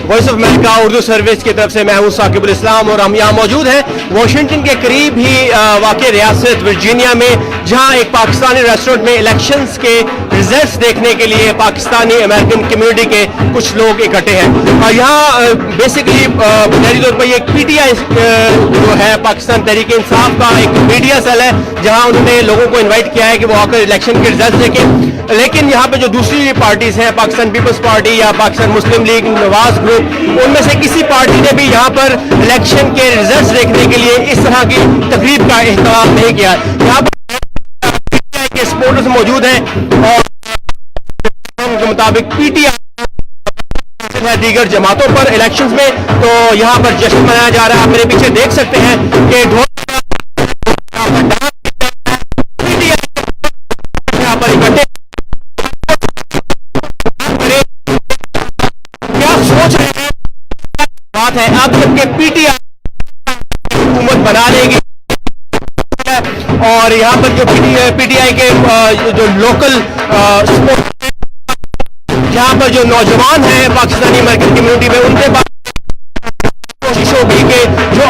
Voice of America Urdu service की तरफ से मैं हूं साकिबुल इस्लाम और हम यहाँ मौजूद हैं वाशिंगटन के करीब ही वाक़ रियासत वर्जीनिया में, जहाँ एक पाकिस्तानी रेस्टोरेंट में इलेक्शंस के रिजल्ट्स देखने के लिए पाकिस्तानी अमेरिकन कम्युनिटी के कुछ लोग इकट्ठे हैं। और यहाँ बेसिकली बुनियादी तौर पर ये PTI जो है पाकिस्तान तहरीक इंसाफ का एक मीडिया सेल है, जहाँ उन्होंने लोगों को इन्वाइट किया है कि वो आकर इलेक्शन के रिजल्ट देखें। लेकिन यहाँ पे जो दूसरी पार्टीज हैं, पाकिस्तान पीपल्स पार्टी या पाकिस्तान मुस्लिम लीग, नवाज ग्रुप, उनमें से किसी पार्टी ने भी यहाँ पर इलेक्शन के रिजल्ट्स देखने के लिए इस तरह की तकरीब का एहतमाम नहीं किया। यहाँ पर PTI के सपोर्टर्स मौजूद हैं और के मुताबिक PTI है दीगर जमातों पर इलेक्शंस में, तो यहाँ पर जश्न मनाया जा रहा है। आप मेरे पीछे देख सकते हैं कि ढोल यहाँ पर इकट्ठे क्या सोच रहे हैं बात है। अब जबकि PTI हुकूमत बना लेगी और यहाँ पर जो PTI के जो लोकल यहाँ पर जो नौजवान हैं पाकिस्तानी अमेरिकन कम्युनिटी में, उनके पास कोशिश होगी कि जो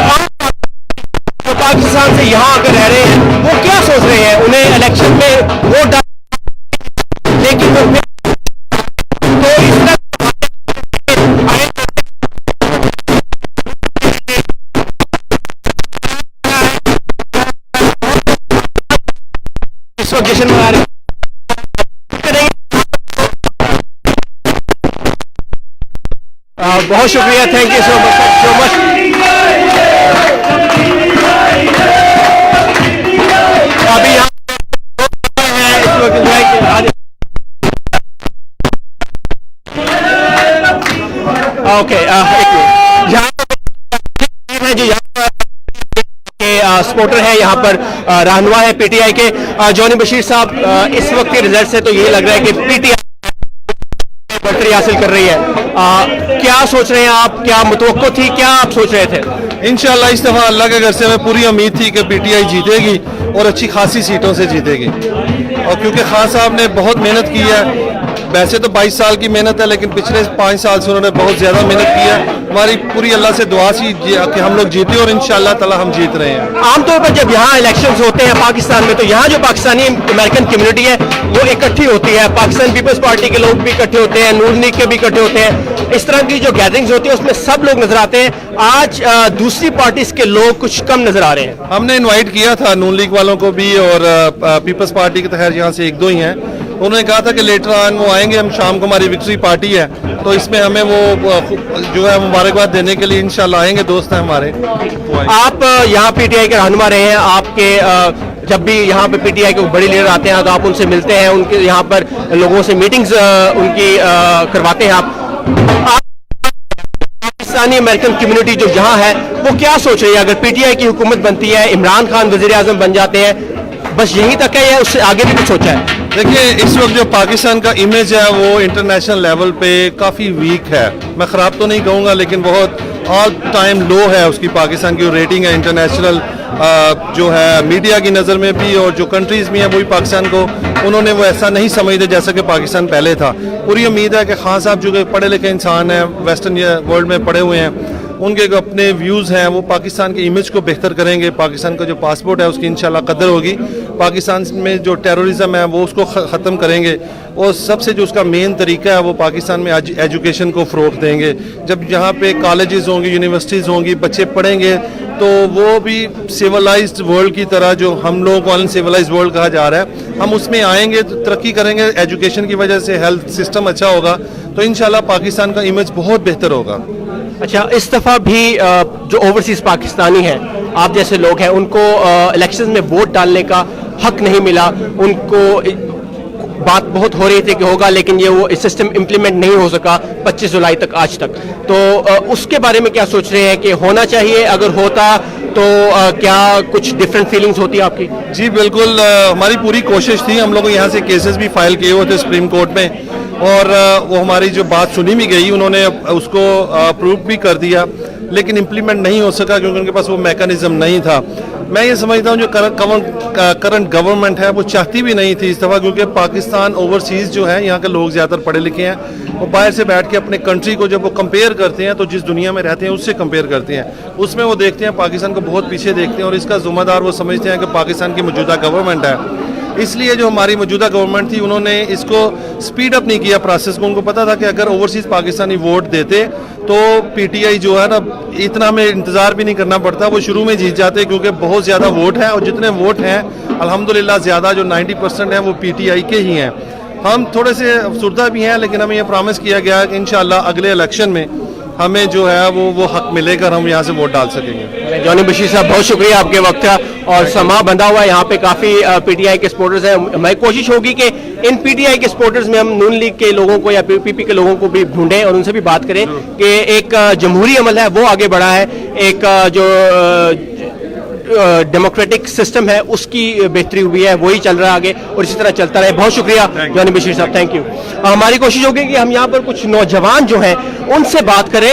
पाकिस्तान से यहाँ आकर रह रहे हैं वो क्या सोच रहे हैं। उन्हें इलेक्शन में वोट डाल, लेकिन वो तो इस इस वक्त जश्न मना रहे हैं। बहुत शुक्रिया, थैंक यू सो मच। अभी यहाँ है इस वक्त ओके यहाँ है जो यहाँ के सपोर्टर है, यहाँ पर रहनुमा है PTI के जॉनी बशीर साहब। इस वक्त के रिजल्ट से तो ये लग रहा है कि PTI बढ़तरी हासिल कर रही है। क्या सोच रहे हैं आप, क्या मुतवक्को थी, क्या आप सोच रहे थे? इंशाल्लाह इस दफ़ा अल्लाह के घर से हमें पूरी उम्मीद थी कि PTI जीतेगी और अच्छी खासी सीटों से जीतेगी। और क्योंकि खान साहब ने बहुत मेहनत की है, वैसे तो 22 साल की मेहनत है, लेकिन पिछले 5 साल से उन्होंने बहुत ज़्यादा मेहनत की है। हमारी पूरी अल्लाह से दुआ थी कि हम लोग जीते और इंशाल्लाह ताला हम जीत रहे हैं। आमतौर पर जब यहाँ इलेक्शंस होते हैं पाकिस्तान में, तो यहाँ जो पाकिस्तानी अमेरिकन कम्युनिटी है वो इकट्ठी होती है। पाकिस्तान पीपल्स पार्टी के लोग भी इकट्ठे होते हैं, नून लीग के भी इकट्ठे होते हैं। इस तरह की जो गैदरिंग्स होती है उसमें सब लोग नजर आते हैं। आज दूसरी पार्टीज के लोग कुछ कम नजर आ रहे हैं। हमने इन्वाइट किया था नून लीग वालों को भी और पीपल्स पार्टी के, तो खैर यहाँ से 1-2 ही हैं। उन्होंने कहा था कि लेटर ऑन वो आएंगे, हम शाम को हमारी विक्ट्री पार्टी है तो इसमें हमें वो जो है मुबारकबाद देने के लिए इंशाल्लाह आएंगे, दोस्त हैं हमारे। आप यहाँ PTI के रहनुमा रहे हैं, आपके जब भी यहाँ पे PTI के बड़े लीडर आते हैं तो आप उनसे मिलते हैं, उनके यहाँ पर लोगों से मीटिंग्स उनकी करवाते हैं। आप पाकिस्तानी अमेरिकन कम्युनिटी जो यहाँ है वो क्या सोच रही है? अगर PTI की हुकूमत बनती है, इमरान खान वज़ीर आज़म बन जाते हैं, बस यहीं तक है या उससे आगे भी कुछ सोचा है? देखिए, इस वक्त जो पाकिस्तान का इमेज है वो इंटरनेशनल लेवल पे काफ़ी वीक है। मैं ख़राब तो नहीं कहूँगा, लेकिन बहुत ऑल टाइम लो है उसकी पाकिस्तान की रेटिंग है इंटरनेशनल जो है मीडिया की नज़र में भी, और जो कंट्रीज़ में है वही पाकिस्तान को उन्होंने वो ऐसा नहीं समझते जैसा कि पाकिस्तान पहले था। पूरी उम्मीद है कि खान साहब जो कि पढ़े लिखे इंसान हैं, वेस्टर्न वर्ल्ड में पढ़े हुए हैं, उनके जो अपने व्यूज़ हैं वो पाकिस्तान के इमेज को बेहतर करेंगे। पाकिस्तान का जो पासपोर्ट है उसकी इंशाल्लाह कदर होगी। पाकिस्तान में जो टेररिज्म है वो उसको ख़त्म करेंगे और सबसे जो उसका मेन तरीका है वो पाकिस्तान में एजुकेशन को फ़रोग़ देंगे। जब यहाँ पे कॉलेजेस होंगी, यूनिवर्सिटीज़ होंगी, बच्चे पढ़ेंगे तो वो भी सिविलाइज्ड वर्ल्ड की तरह, जो हम लोगों को अनसिविलाइज्ड वर्ल्ड कहा जा रहा है, हम उसमें आएंगे तो तरक्की करेंगे। एजुकेशन की वजह से हेल्थ सिस्टम अच्छा होगा तो इंशाल्लाह पाकिस्तान का इमेज बहुत बेहतर होगा। अच्छा, इस दफ़ा भी जो ओवरसीज़ पाकिस्तानी हैं, आप जैसे लोग हैं, उनको इलेक्शन में वोट डालने का हक नहीं मिला। उनको बात बहुत हो रही थी कि होगा, लेकिन ये वो सिस्टम इम्प्लीमेंट नहीं हो सका 25 जुलाई तक, आज तक। तो उसके बारे में क्या सोच रहे हैं कि होना चाहिए? अगर होता तो क्या कुछ डिफरेंट फीलिंग्स होती है आपकी? जी बिल्कुल, हमारी पूरी कोशिश थी। हम लोग यहाँ से केसेस भी फाइल किए हुए थे सुप्रीम कोर्ट में और वो हमारी जो बात सुनी भी गई, उन्होंने उसको अप्रूव भी कर दिया, लेकिन इम्प्लीमेंट नहीं हो सका क्योंकि उनके पास वो मैकेनिज्म नहीं था। मैं ये समझता हूँ जो करंट गवर्नमेंट है वो चाहती भी नहीं थी इस दफ़ा, क्योंकि पाकिस्तान ओवरसीज़ जो है, यहाँ के लोग ज़्यादातर पढ़े लिखे हैं, वो बाहर से बैठ के अपने कंट्री को जब वो कंपेयर करते हैं तो जिस दुनिया में रहते हैं उससे कंपेयर करते हैं, उसमें वो देखते हैं पाकिस्तान को बहुत पीछे देखते हैं, और इसका ज़िम्मेदार वो समझते हैं कि पाकिस्तान की मौजूदा गवर्नमेंट है। इसलिए जो हमारी मौजूदा गवर्नमेंट थी उन्होंने इसको स्पीड अप नहीं किया प्रोसेस को। उनको पता था कि अगर ओवरसीज़ पाकिस्तानी वोट देते तो पीटीआई जो है ना, इतना हमें इंतज़ार भी नहीं करना पड़ता, वो शुरू में जीत जाते, क्योंकि बहुत ज़्यादा वोट है, और जितने वोट हैं अल्हम्दुलिल्लाह ज़्यादा जो 90% हैं वो पीटीआई के ही हैं। हम थोड़े से अफसरदा भी हैं, लेकिन हमें ये प्रॉमिस किया गया है कि इंशाल्लाह अगले इलेक्शन में हमें जो है वो हक मिलेगा, हम यहाँ से वोट डाल सकेंगे। जॉनी बशीर साहब, बहुत शुक्रिया आपके वक्त का, और समा बंधा हुआ है यहाँ पे, काफ़ी पीटीआई के सपोर्टर्स हैं। हमारी कोशिश होगी कि इन पीटीआई के सपोर्टर्स में हम नून लीग के लोगों को या पीपीपी के लोगों को भी ढूंढें और उनसे भी बात करें कि एक जमहूरी अमल है वो आगे बढ़ा है, एक जो डेमोक्रेटिक सिस्टम है उसकी बेहतरी हुई है, वही चल रहा है आगे, और इसी तरह चलता रहे। बहुत शुक्रिया जॉनी बशीर साहब, थैंक यू। हमारी कोशिश होगी कि हम यहाँ पर कुछ नौजवान जो हैं उनसे बात करें।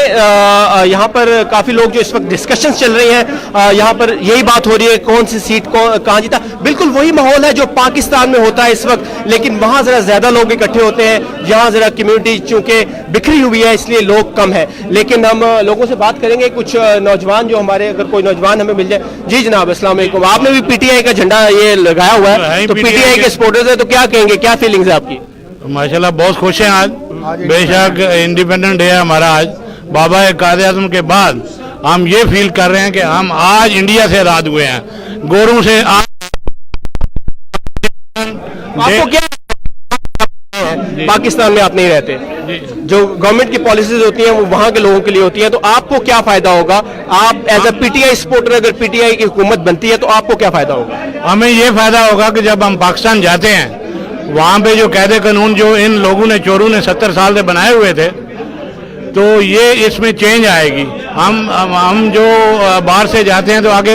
यहाँ पर काफ़ी लोग जो इस वक्त डिस्कशंस चल रही हैं, यहाँ पर यही बात हो रही है कौन सी सीट कहाँ जीता। बिल्कुल वही माहौल है जो पाकिस्तान में होता है इस वक्त, लेकिन वहाँ ज़रा ज़्यादा लोग इकट्ठे होते हैं, यहाँ ज़रा कम्युनिटी चूँकि बिखरी हुई है इसलिए लोग कम है। लेकिन हम लोगों से बात करेंगे, कुछ नौजवान जो हमारे, अगर कोई नौजवान हमें मिल जाए। जी जनाब, अस्सलाम वालेकुम। आपने भी पीटीआई का झंडा ये लगाया हुआ है, तो पीटीआई के सपोर्टर्स हैं, तो क्या कहेंगे, क्या फीलिंग्स है आपकी? माशाल्लाह बहुत खुश हैं आज, बेशक इंडिपेंडेंट डे है हमारा आज। बाबा कायदे आज़म के बाद हम ये फील कर रहे हैं कि हम आज इंडिया से आज़ाद हुए हैं, गोरों से। आपको क्या पाकिस्तान में आप नहीं रहते, जो गवर्नमेंट की पॉलिसीज होती हैं वो वहां के लोगों के लिए होती हैं, तो आपको क्या फायदा होगा? आप एज अ पीटीआई सपोर्टर अगर पीटीआई की हुकूमत बनती है तो आपको क्या फायदा होगा? हमें ये फायदा होगा कि जब हम पाकिस्तान जाते हैं, वहाँ पे जो कायदे कानून जो इन लोगों ने, चोरों ने 70 साल से बनाए हुए थे, तो ये इसमें चेंज आएगी। हम जो बाहर से जाते हैं तो आगे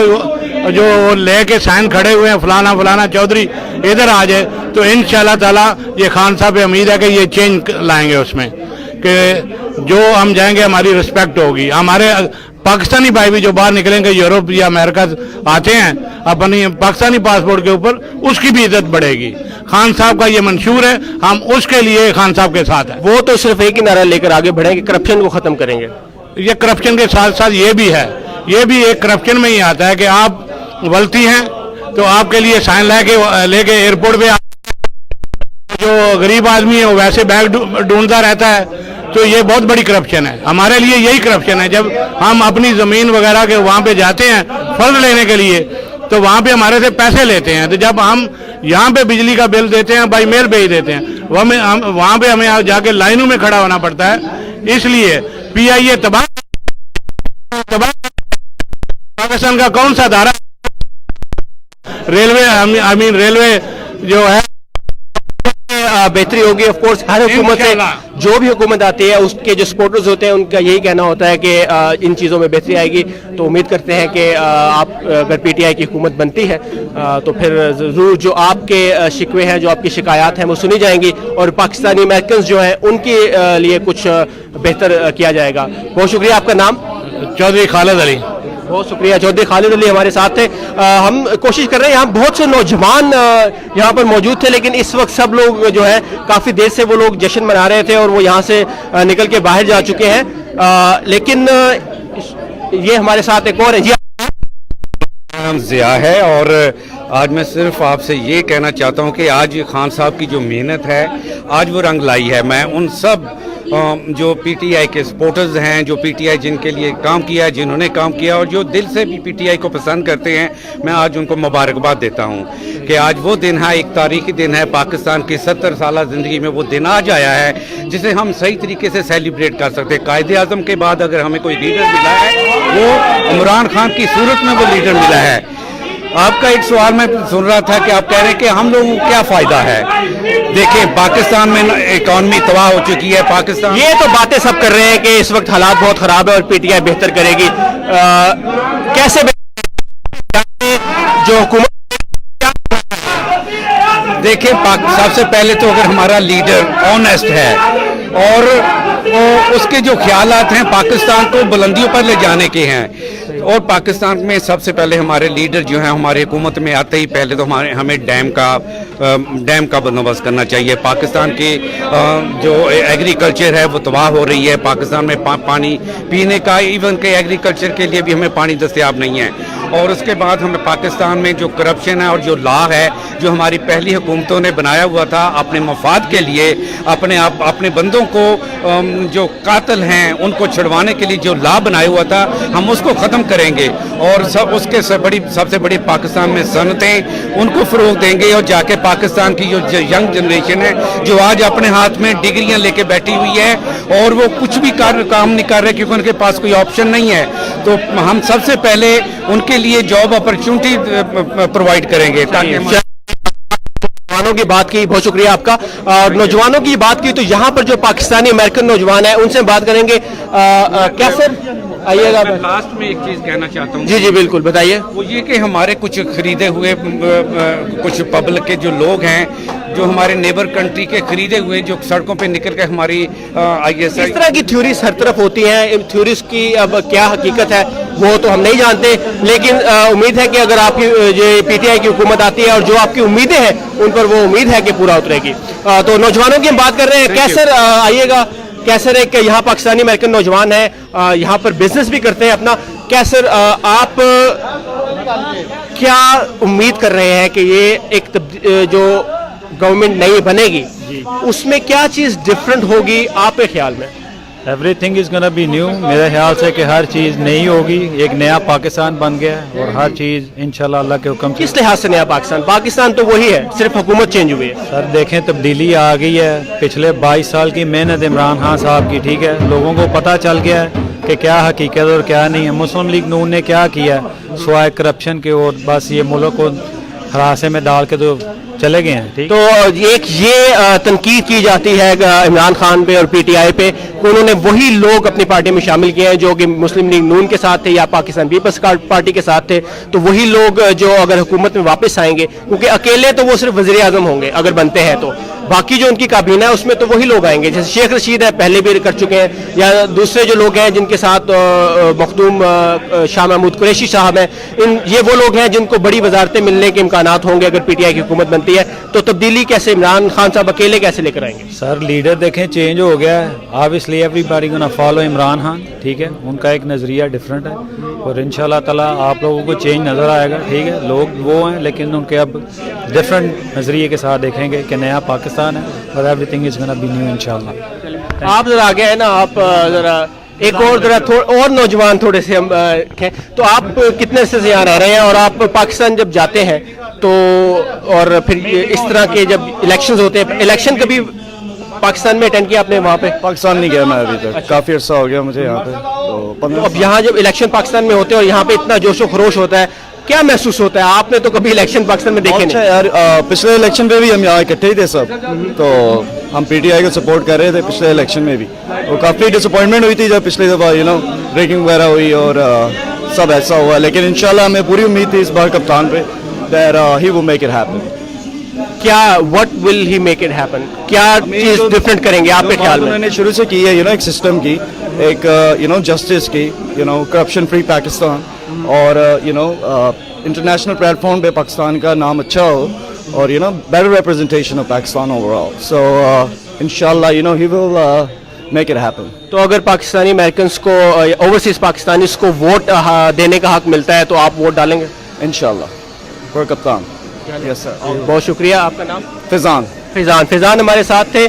जो लेके साइन खड़े हुए हैं फलाना फलाना चौधरी इधर आ जाए, तो इंशाल्लाह ताला ये खान साहब पे उम्मीद है कि ये चेंज लाएंगे उसमें, कि जो हम जाएंगे हमारी रिस्पेक्ट होगी। हमारे पाकिस्तानी भाई भी जो बाहर निकलेंगे, यूरोप या अमेरिका आते हैं अपनी पाकिस्तानी पासपोर्ट के ऊपर, उसकी भी इज्जत बढ़ेगी। खान साहब का ये मंशूर है, हम उसके लिए खान साहब के साथ हैं। वो तो सिर्फ एक ही नारा लेकर आगे बढ़ेंगे, करप्शन को खत्म करेंगे। ये करप्शन के साथ साथ ये भी है, ये भी एक करप्शन में ही आता है कि आप गलती हैं तो आपके लिए साइन लेके एयरपोर्ट पे जो गरीब आदमी है वो वैसे बैग ढूंढता रहता है, तो ये बहुत बड़ी करप्शन है। हमारे लिए यही करप्शन है, जब हम अपनी ज़मीन वगैरह के वहाँ पे जाते हैं फर्ज लेने के लिए, तो वहाँ पे हमारे से पैसे लेते हैं, तो जब हम यहाँ पे बिजली का बिल देते हैं, बाई मेल भेज देते हैं, वहाँ पे हमें जाके लाइनों में खड़ा होना पड़ता है। इसलिए पीआईए तबाह पाकिस्तान का कौन सा धारा, रेलवे रेलवे जो है बेहतरी होगी। ऑफ कोर्स हर हुकूमत से जो भी हुकूमत आती है उसके जो सपोर्टर्स होते हैं उनका यही कहना होता है कि इन चीज़ों में बेहतरी आएगी। तो उम्मीद करते हैं कि आप अगर पीटीआई की हुकूमत बनती है तो फिर ज़रूर जो आपके शिकवे हैं, जो आपकी शिकायत हैं वो सुनी जाएंगी, और पाकिस्तानी अमेरिकन जो हैं उनके लिए कुछ बेहतर किया जाएगा। बहुत शुक्रिया। आपका नाम? चौधरी खालिद अली। बहुत शुक्रिया। चौधरी खालिद अली हमारे साथ थे। हम कोशिश कर रहे हैं, यहाँ बहुत से नौजवान यहाँ पर मौजूद थे, लेकिन इस वक्त सब लोग जो है काफ़ी देर से वो लोग जश्न मना रहे थे और वो यहाँ से निकल के बाहर जा चुके हैं। लेकिन ये हमारे साथ एक और है। जी, नाम ज़िया है, और आज मैं सिर्फ आपसे ये कहना चाहता हूँ कि आज खान साहब की जो मेहनत है आज वो रंग लाई है। मैं उन सब जो पीटीआई के सपोर्टर्स हैं, जो पीटीआई जिनके लिए काम किया है, जिन्होंने काम किया और जो दिल से भी पीटीआई को पसंद करते हैं, मैं आज उनको मुबारकबाद देता हूँ कि आज वो दिन है, एक तारीखी दिन है। पाकिस्तान की 70 साल ज़िंदगी में वो दिन आज आया है जिसे हम सही तरीके से सेलिब्रेट कर सकते हैं। कायदे आज़म के बाद अगर हमें कोई लीडर मिला है वो इमरान खान की सूरत में वो लीडर मिला है। आपका एक सवाल मैं सुन रहा था कि आप कह रहे हैं कि हम लोगों को क्या फ़ायदा है। देखिए, पाकिस्तान में इकॉनमी तबाह हो चुकी है। पाकिस्तान, ये तो बातें सब कर रहे हैं कि इस वक्त हालात बहुत ख़राब है और पीटीआई बेहतर करेगी। कैसे जो हुकूमत, देखिए सबसे पहले तो अगर हमारा लीडर ऑनेस्ट है और वो उसके जो ख्यालात हैं पाकिस्तान को बुलंदियों पर ले जाने के हैं। और पाकिस्तान में सबसे पहले हमारे लीडर जो हैं, हमारे हुकूमत में आते ही पहले तो हमें डैम का बंदोबस्त करना चाहिए। पाकिस्तान की जो एग्रीकल्चर है वो तबाह हो रही है। पाकिस्तान में पानी पीने का, इवन के एग्रीकल्चर के लिए भी हमें पानी दस्तयाब नहीं है। और उसके बाद हमें पाकिस्तान में जो करप्शन है और जो लॉ है जो हमारी पहली हुकूमतों ने बनाया हुआ था अपने मफाद के लिए, अपने बंदों को जो कातिल हैं उनको छुड़वाने के लिए जो लॉ बनाया हुआ था, हम उसको ख़त्म करेंगे। और उसके सबसे बड़ी पाकिस्तान में सनतें उनको फ़रोग़ देंगे। और जाके पाकिस्तान की जो यंग जनरेशन है जो आज अपने हाथ में डिग्रियां लेके बैठी हुई है और वो कुछ भी काम नहीं कर रहे क्योंकि उनके पास कोई ऑप्शन नहीं है, तो हम सबसे पहले उनके लिए जॉब अपॉर्चुनिटी प्रोवाइड करेंगे। ताकि नौजवानों की बात की, बहुत शुक्रिया आपका। और नौजवानों की बात की तो यहाँ पर जो पाकिस्तानी अमेरिकन नौजवान है उनसे बात करेंगे। कैसे आइएगा। लास्ट में एक चीज़ कहना चाहता हूँ। जी जी बिल्कुल, बताइए। वो ये कि हमारे कुछ खरीदे हुए कुछ पब्लिक के जो लोग हैं जो हमारे नेबर कंट्री के खरीदे हुए जो सड़कों पे निकल के हमारी ISI इस तरह की थ्योरीज हर तरफ होती हैं। इन थ्योरीज की अब क्या हकीकत है वो तो हम नहीं जानते, लेकिन उम्मीद है कि अगर आपकी जो PTI की हुकूमत आती है और जो आपकी उम्मीदें हैं उन पर वो उम्मीद है कि पूरा उतरेगी। तो नौजवानों की हम बात कर रहे हैं। कैसर आइएगा। कैसर एक यहाँ पाकिस्तानी अमेरिकन नौजवान है, यहाँ पर बिजनेस भी करते हैं अपना। कैसर आप क्या उम्मीद कर रहे हैं कि ये एक जो गवर्नमेंट नई बनेगी उसमें क्या चीज़ डिफरेंट होगी आपके ख्याल में? Everything is gonna be new. मेरे ख्याल से कि हर चीज़ नई होगी, एक नया पाकिस्तान बन गया है और हर चीज़ इंशाल्लाह अल्लाह के हुक्म से। किस लिहाज से नया पाकिस्तान? पाकिस्तान तो वही है, सिर्फ हुकूमत चेंज हुई है। सर देखें तब्दीली आ गई है। पिछले 22 साल की मेहनत इमरान खान साहब की, ठीक है, लोगों को पता चल गया है कि क्या हकीकत और क्या नहीं है। मुस्लिम लीग नून ने क्या किया सिवाय करप्शन के, और बस ये मुल्क को हरासे में डाल के तो चले गए हैं। ठीक, तो एक ये तनकीद की जाती है इमरान खान पे और PTI पे कि उन्होंने वही लोग अपनी पार्टी में शामिल किए हैं जो कि मुस्लिम लीग नून के साथ थे या पाकिस्तान पीपल्स पार्टी के साथ थे। तो वही लोग जो अगर हुकूमत में वापस आएंगे, क्योंकि अकेले तो वो सिर्फ वज़ीर आज़म होंगे अगर बनते हैं, तो बाकी जो उनकी काबीना है उसमें तो वही लोग आएंगे। जैसे शेख रशीद है, पहले भी कर चुके हैं, या दूसरे जो लोग हैं जिनके साथ मखदूम शाह महमूद कुरैशी साहब हैं, ये वो लोग हैं जिनको बड़ी वजारतें मिलने के इम्कानात होंगे अगर PTI की हुकूमत बनती है। तो तब्दीली कैसे इमरान खान साहब अकेले कैसे लेकर आएंगे? सर लीडर देखें चेंज हो गया है। Obviously everybody gonna follow Imran Khan, ठीक है, उनका एक नज़रिया डिफरेंट है और इंशाल्लाह ताला आप लोगों को चेंज नज़र आएगा। ठीक है, लोग वो हैं लेकिन उनके अब डिफरेंट नज़रिए के साथ देखेंगे कि नया पाकिस्तान है और everything is gonna be new इंशाल्लाह। आप जरा आगे है ना, आप जरा एक और जरा और नौजवान थोड़े से हम तो आप कितने से यहाँ रह रहे हैं और आप पाकिस्तान जब जाते हैं तो, और फिर इस तरह के जब इलेक्शंस होते हैं, इलेक्शन कभी पाकिस्तान में अटेंड किया आपने? वहाँ पे पाकिस्तान नहीं गया मैं अभी तक। अच्छा। काफ़ी अर्सा हो गया मुझे यहाँ पे। तो अब यहाँ जब इलेक्शन पाकिस्तान में होते हैं और यहाँ पे इतना जोशो खरोश होता है, क्या महसूस होता है? आपने तो कभी इलेक्शन पाकिस्तान में देखे अच्छा नहीं। यार, पिछले इलेक्शन पे भी हम यहाँ इकट्ठे ही थे सब, तो हम PTI को सपोर्ट कर रहे थे पिछले इलेक्शन में भी। तो काफ़ी डिसअपॉइंटमेंट हुई थी जब पिछली दफ़ा ब्रेकिंग वगैरह हुई और सब ऐसा हुआ, लेकिन इंशाल्लाह हमें पूरी उम्मीद थी इस बार कप्तान पे that he will make it happen. क्या what will he make it happen? क्या चीज डिफरेंट करेंगे आपके ख्याल में? उन्होंने शुरू से की है एक सिस्टम की, एक जस्टिस की, करप्शन फ्री पाकिस्तान, और इंटरनेशनल प्लेटफॉर्म पे पाकिस्तान का नाम अच्छा हो और better representation of Pakistan overall. So इंशाल्लाह he will make it happen. तो अगर पाकिस्तानी अमेरिकन्स को, ओवरसीज पाकिस्तानीज को वोट देने का हक मिलता है तो आप वोट डालेंगे? इंशाल्लाह फॉर कप्तान। Yes sir. बहुत शुक्रिया। आपका नाम? फैजान। फैजान हमारे साथ थे।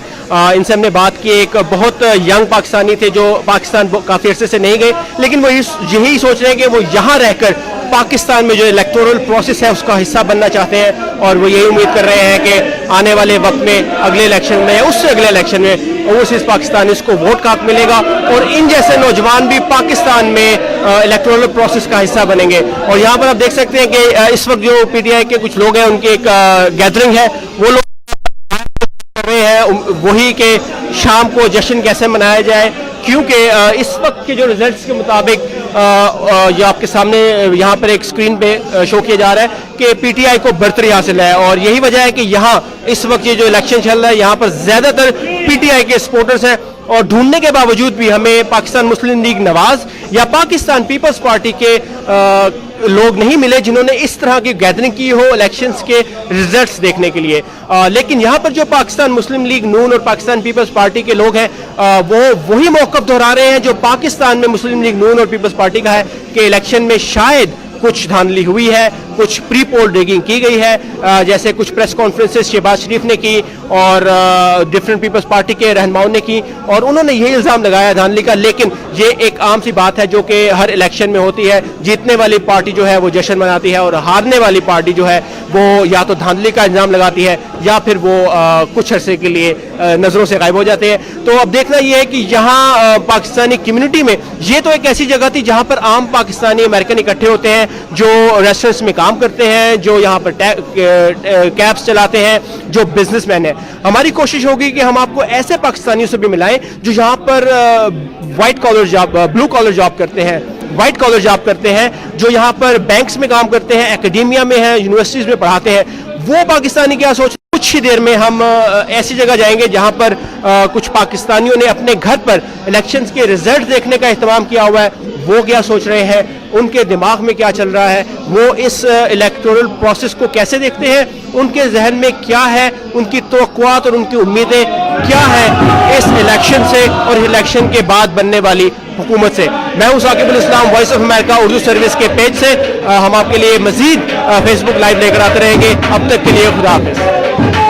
इनसे हमने बात की। एक बहुत यंग पाकिस्तानी थे जो पाकिस्तान काफ़ी अरसे से नहीं गए, लेकिन वो यही सोच रहे हैं कि वो यहाँ रहकर पाकिस्तान में जो इलेक्टोरल प्रोसेस है उसका हिस्सा बनना चाहते हैं, और वो यही उम्मीद कर रहे हैं कि आने वाले वक्त में अगले इलेक्शन में या उससे अगले इलेक्शन में ओवरसीज पाकिस्तानीज को वोट का हक मिलेगा और इन जैसे नौजवान भी पाकिस्तान में इलेक्टोरल प्रोसेस का हिस्सा बनेंगे। और यहाँ पर आप देख सकते हैं कि इस वक्त जो PTI के कुछ लोग हैं उनकी एक गैदरिंग है, वो लोग कर रहे हैं वही के शाम को जश्न कैसे मनाया जाए, क्योंकि इस वक्त के जो रिजल्ट्स के मुताबिक ये आपके सामने यहाँ पर एक स्क्रीन पे शो किया जा रहा है कि PTI को बढ़तरी हासिल है, और यही वजह है कि यहाँ इस वक्त ये जो इलेक्शन चल रहा है यहाँ पर ज़्यादातर PTI के सपोर्टर्स हैं और ढूंढने के बावजूद भी हमें पाकिस्तान मुस्लिम लीग नवाज या पाकिस्तान पीपल्स पार्टी के लोग नहीं मिले जिन्होंने इस तरह की गैदरिंग की हो इलेक्शंस के रिजल्ट्स देखने के लिए। लेकिन यहाँ पर जो पाकिस्तान मुस्लिम लीग नून और पाकिस्तान पीपल्स पार्टी के लोग हैं वो वही मौक़िफ़ दोहरा रहे हैं जो पाकिस्तान में मुस्लिम लीग नून और पीपल्स पार्टी का है कि इलेक्शन में शायद कुछ धांधली हुई है, कुछ प्री पोल रिगिंग की गई है, जैसे कुछ प्रेस कॉन्फ्रेंसेस शहबाज शरीफ ने की और डिफरेंट पीपल्स पार्टी के रहनुमाओं ने की और उन्होंने यही इल्ज़ाम लगाया धांधली का। लेकिन ये एक आम सी बात है जो कि हर इलेक्शन में होती है, जीतने वाली पार्टी जो है वो जश्न मनाती है और हारने वाली पार्टी जो है वो या तो धांधली का इल्ज़ाम लगाती है या फिर वो कुछ अरसे के लिए नज़रों से गायब हो जाते हैं। तो अब देखना ये है कि यहाँ पाकिस्तानी कम्युनिटी में ये तो एक ऐसी जगह थी जहाँ पर आम पाकिस्तानी अमेरिकन इकट्ठे होते हैं जो रेस्टोरेंट्स में काम करते हैं, जो यहाँ पर कैब्स चलाते हैं, जो बिजनेसमैन हैं। हमारी कोशिश होगी कि हम आपको ऐसे पाकिस्तानियों से भी मिलाएं जो यहाँ पर white collar job, blue collar job करते हैं, वाइट कॉलर जॉब करते हैं, जो यहाँ पर बैंक्स में काम करते हैं, एकेडेमिया में हैं, यूनिवर्सिटीज़ में पढ़ाते हैं। वो पाकिस्तानी क्या सोच, कुछ ही देर में हम ऐसी जगह जाएंगे जहां पर कुछ पाकिस्तानियों ने अपने घर पर इलेक्शंस के रिजल्ट देखने का इत्मीनान किया हुआ है। वो क्या सोच रहे हैं, उनके दिमाग में क्या चल रहा है, वो इस इलेक्टोरल प्रोसेस को कैसे देखते हैं, उनके जहन में क्या है, उनकी तवक्कुआत और उनकी उम्मीदें क्या हैं इस इलेक्शन से और इलेक्शन के बाद बनने वाली हुकूमत से। मैं हूं Saqib ul Islam, Voice of America Urdu service के पेज से। हम आपके लिए मजीद फेसबुक लाइव लेकर आते रहेंगे। अब तक के लिए खुदा हाफिज़।